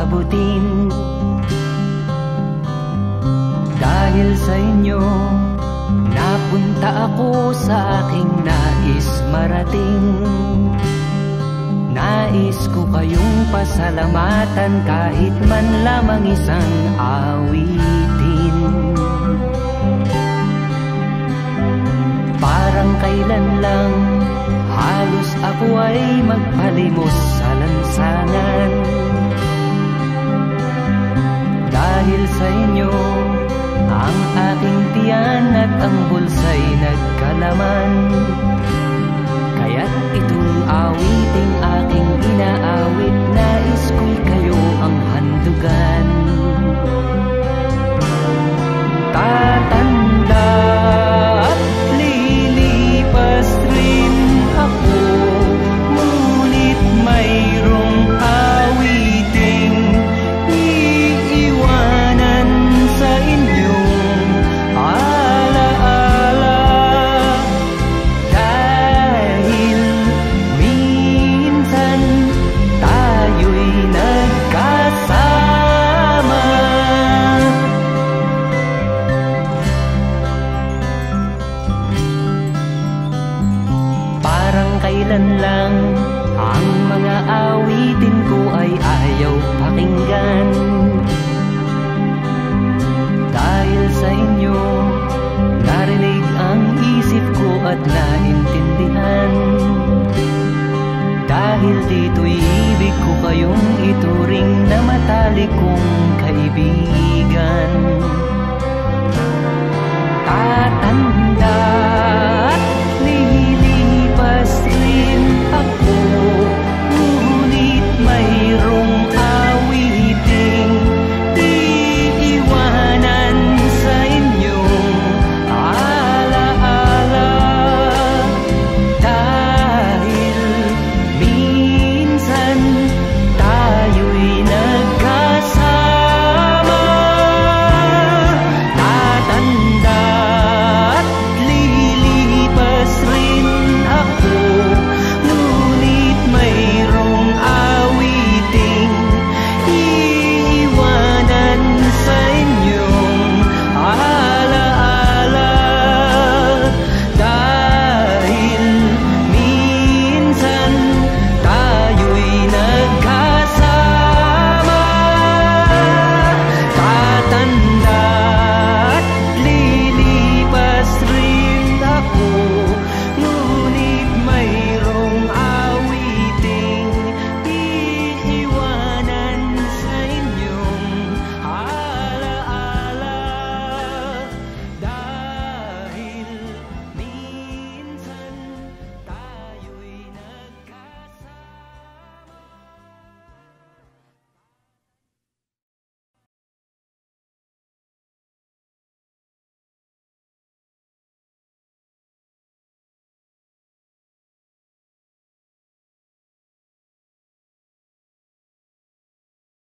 abutin. Dahil sa inyo, napunta ako sa aking nais marating. Nais ko kayong pasalamatan kahit man lamang isang awitin. Parang kailan lang halos ako ay magpalimos sa lansangan. Dahil sa inyo, ang aking tiyan at ang bulsa'y nagkalaman. Kaya't itong awiting aking inaawit, nais ko'y kayo ang handugan. Tatanda at lilipas rin ako, ngunit mayroong awiting iiwanan sa inyong alaala. Dahil minsan tayo'y nagkasama. Parang kailan lang ang mga awitin ko ay ayaw pakinggan. Dahil sa inyo, narinig ang isip ko at naintindihan. Dahil dito'y ibig ko kayong ituring na matalik kong